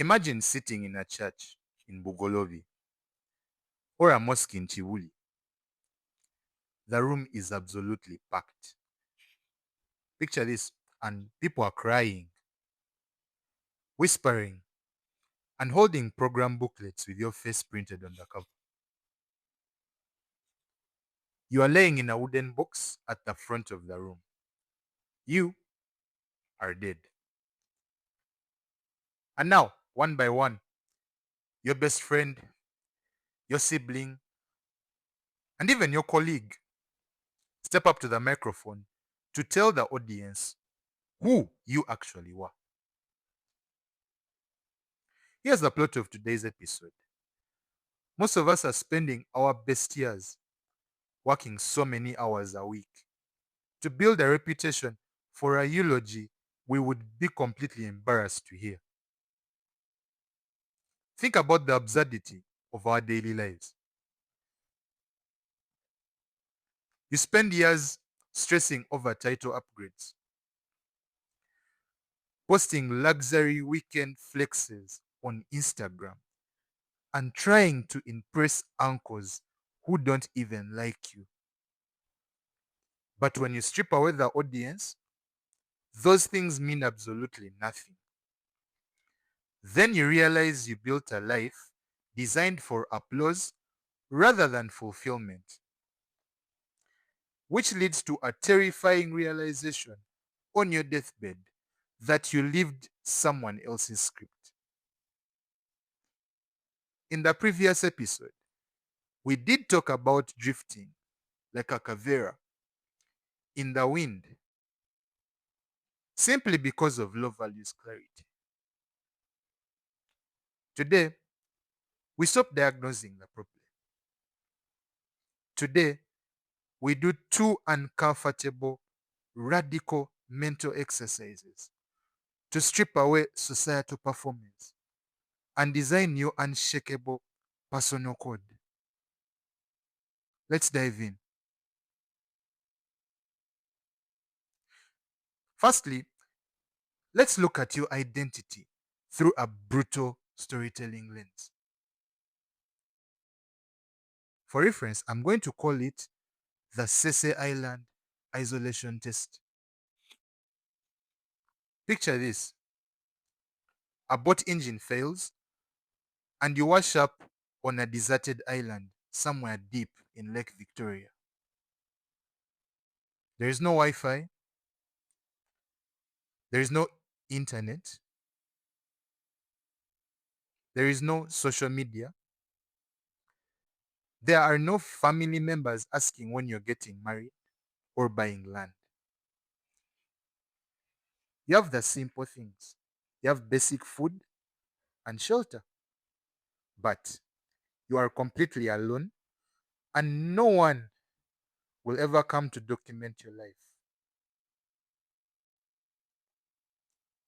Imagine sitting in a church in Bugolobi or a mosque in Chivuli. The room is absolutely packed. Picture this, and people are crying, whispering, and holding program booklets with your face printed on the cover. You are laying in a wooden box at the front of the room. You are dead. And now, one by one, your best friend, your sibling, and even your colleague step up to the microphone to tell the audience who you actually were. Here's the plot of today's episode. Most of us are spending our best years working so many hours a week to build a reputation for a eulogy we would be completely embarrassed to hear. Think about the absurdity of our daily lives. You spend years stressing over title upgrades, posting luxury weekend flexes on Instagram, and trying to impress uncles who don't even like you. But when you strip away the audience, those things mean absolutely nothing. Then you realize you built a life designed for applause rather than fulfillment, which leads to a terrifying realization on your deathbed that you lived someone else's script. In the previous episode, we did talk about drifting like a cavera in the wind simply because of low values clarity. Today, we stop diagnosing the problem. Today, we do two uncomfortable, radical mental exercises to strip away societal performance and design your unshakable personal code. Let's dive in. Firstly, let's look at your identity through a brutal storytelling lens. For reference, I'm going to call it the Ssese Island Isolation Test. Picture this: a boat engine fails, and you wash up on a deserted island somewhere deep in Lake Victoria. There is no Wi Fi, there is no internet, there is no social media, there are no family members asking when you're getting married or buying land. You have the simple things, you have basic food and shelter, but you are completely alone and no one will ever come to document your life.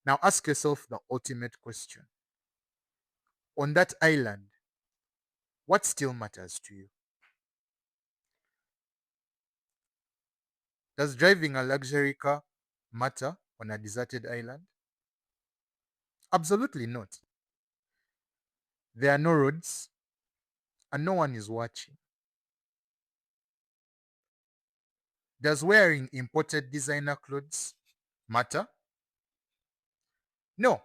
Now ask yourself the ultimate question. On that island, what still matters to you? Does driving a luxury car matter on a deserted island? Absolutely not. There are no roads and no one is watching. Does wearing imported designer clothes matter? No,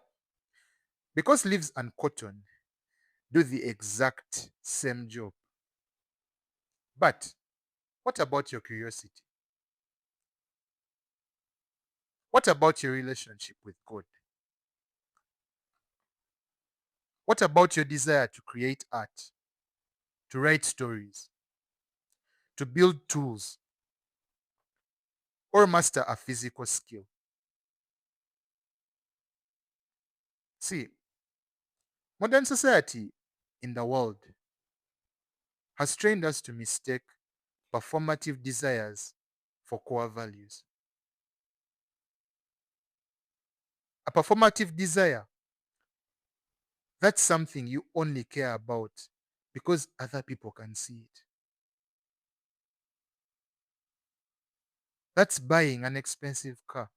because leaves and cotton do the exact same job. But what about your curiosity? What about your relationship with God? What about your desire to create art, to write stories, to build tools, or master a physical skill? See, modern society in the world has trained us to mistake performative desires for core values. A performative desire, that's something you only care about because other people can see it. That's buying an expensive car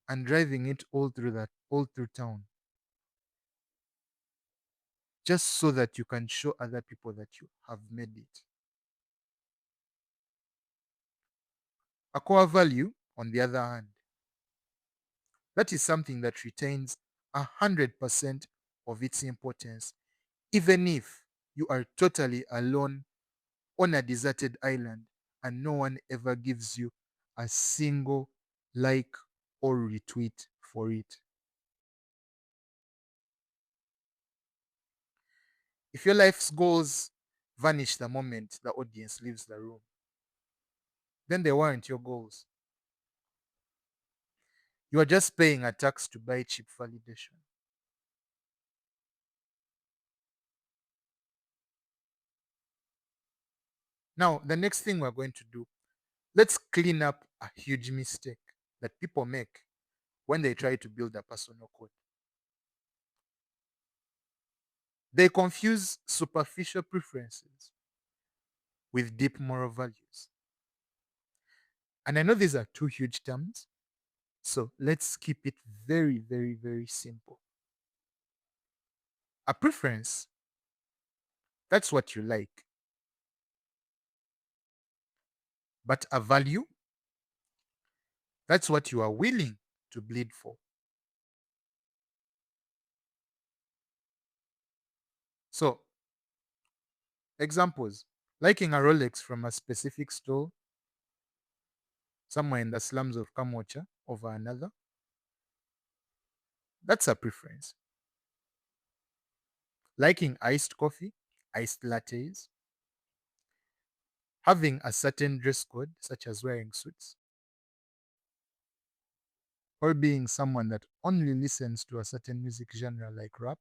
and driving it all through town. just so that you can show other people that you have made it. A core value, on the other hand, that is something that retains 100% of its importance, even if you are totally alone on a deserted island and no one ever gives you a single like or retweet for it. If your life's goals vanish the moment the audience leaves the room, then they weren't your goals. You are just paying a tax to buy cheap validation. Now, the next thing we're going to do, let's clean up a huge mistake that people make when they try to build a personal code. They confuse superficial preferences with deep moral values. And I know these are two huge terms, so let's keep it very, very, very simple. A preference, that's what you like. But a value, that's what you are willing to bleed for. So, examples, liking a Rolex from a specific store somewhere in the slums of Kamocha over another, that's a preference. Liking iced coffee, iced lattes, having a certain dress code, such as wearing suits, or being someone that only listens to a certain music genre like rap,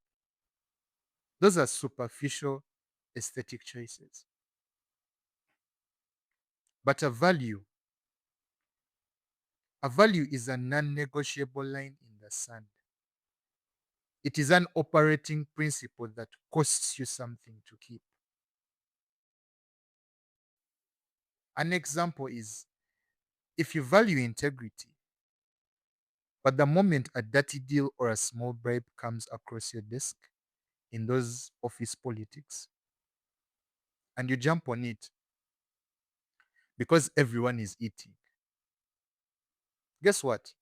those are superficial aesthetic choices. But a value is a non negotiable line in the sand. It is an operating principle that costs you something to keep. An example is if you value integrity, but the moment a dirty deal or a small bribe comes across your desk in those office politics, and you jump on it because everyone is eating, guess what?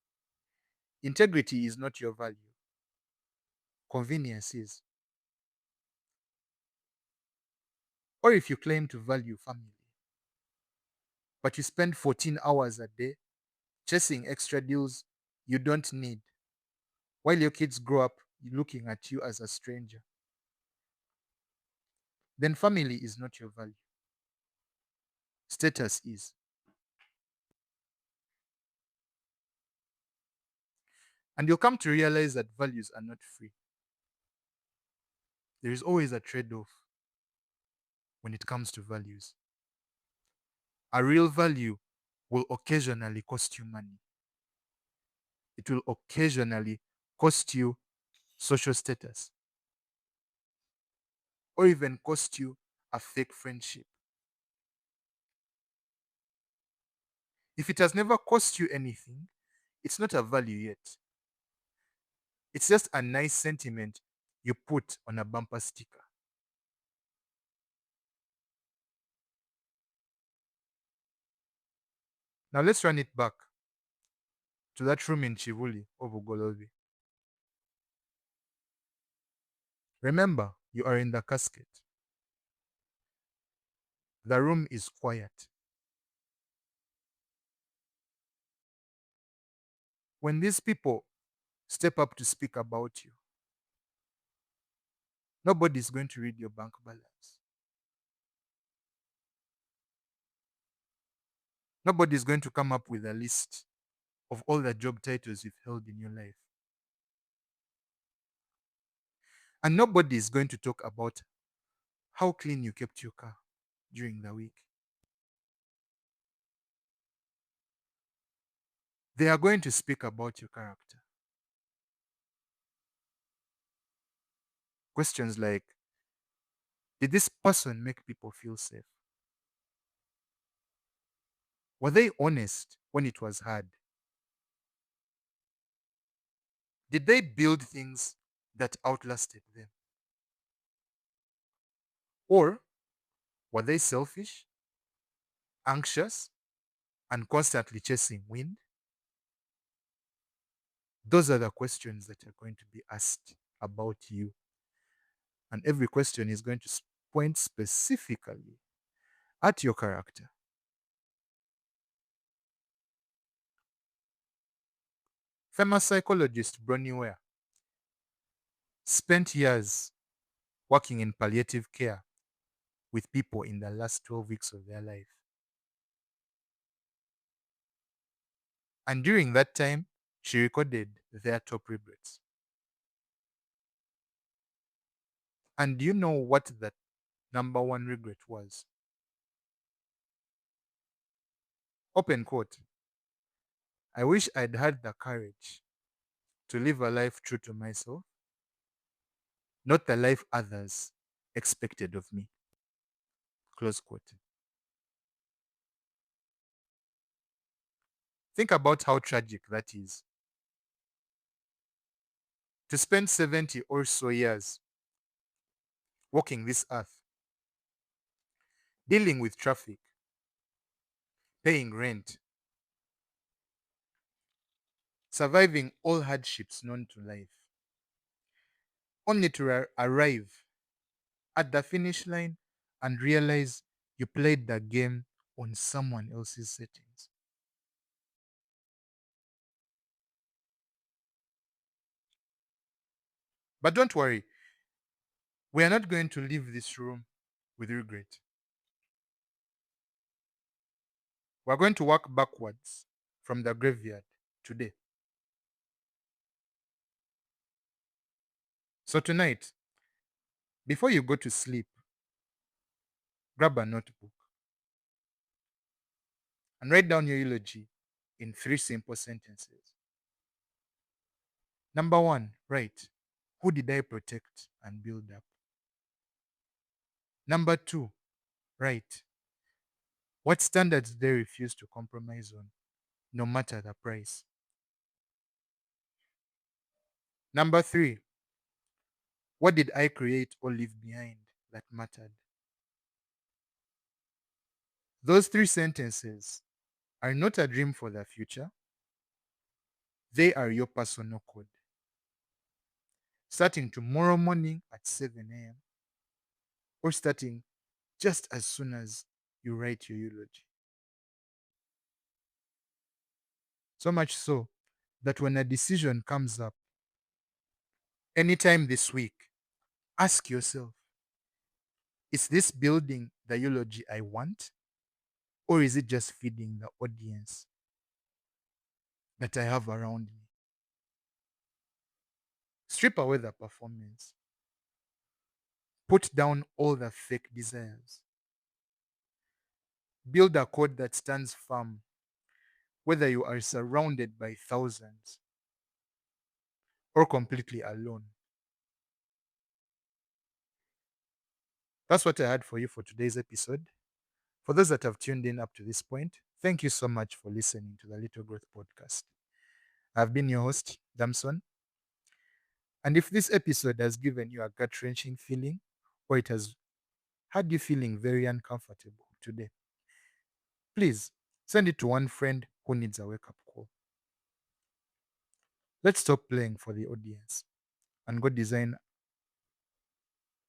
Integrity is not your value, convenience is. Or if you claim to value family, but you spend 14 hours a day chasing extra deals you don't need, while your kids grow up looking at you as a stranger, then family is not your value. Status is. And you'll come to realize that values are not free. There is always a trade off when it comes to values. A real value will occasionally cost you money, it will occasionally cost you social status, or even cost you a fake friendship. If it has never cost you anything, it's not a value yet. It's just a nice sentiment you put on a bumper sticker. Now let's run it back to that room in Chivuli of Ugolobi. Remember, you are in the casket. The room is quiet. When these people step up to speak about you, nobody is going to read your bank balance. Nobody is going to come up with a list of all the job titles you've held in your life. And nobody is going to talk about how clean you kept your car during the week. They are going to speak about your character. Questions like, did this person make people feel safe? Were they honest when it was hard? Did they build things that outlasted them? Or were they selfish, anxious, and constantly chasing wind? Those are the questions that are going to be asked about you. And every question is going to point specifically at your character. Famous psychologist Bronnie Ware spent years working in palliative care with people in the last 12 weeks of their life. And during that time, she recorded their top regrets. And do you know what that number one regret was? Open quote: I wish I'd had the courage to live a life true to myself, not the life others expected of me. Close quote. Think about how tragic that is. To spend 70 or so years walking this earth, dealing with traffic, paying rent, surviving all hardships known to life, only to arrive at the finish line and realize you played the game on someone else's settings. But don't worry, we are not going to leave this room with regret. We're going to walk backwards from the graveyard today. So tonight, before you go to sleep, grab a notebook and write down your eulogy in 3 simple sentences. Number one, write, who did I protect and build up? Number two, write, what standards did I refuse to compromise on, no matter the price? Number three, what did I create or leave behind that mattered? Those 3 sentences are not a dream for the future, they are your personal code. Starting tomorrow morning at 7 a.m., or starting just as soon as you write your eulogy. So much so that when a decision comes up anytime this week, ask yourself, is this building the eulogy I want? Or is it just feeding the audience that I have around me? Strip away the performance. Put down all the fake desires. Build a code that stands firm, whether you are surrounded by thousands or completely alone. That's what I had for you for today's episode. For those that have tuned in up to this point, thank you so much for listening to the Little Growth Podcast. I've been your host, Damson. And if this episode has given you a gut wrenching feeling, or it has had you feeling very uncomfortable today, please send it to one friend who needs a wake up call. Let's stop playing for the audience and go design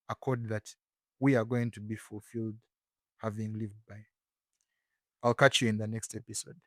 a code that we are going to be fulfilled having lived by. I'll catch you in the next episode.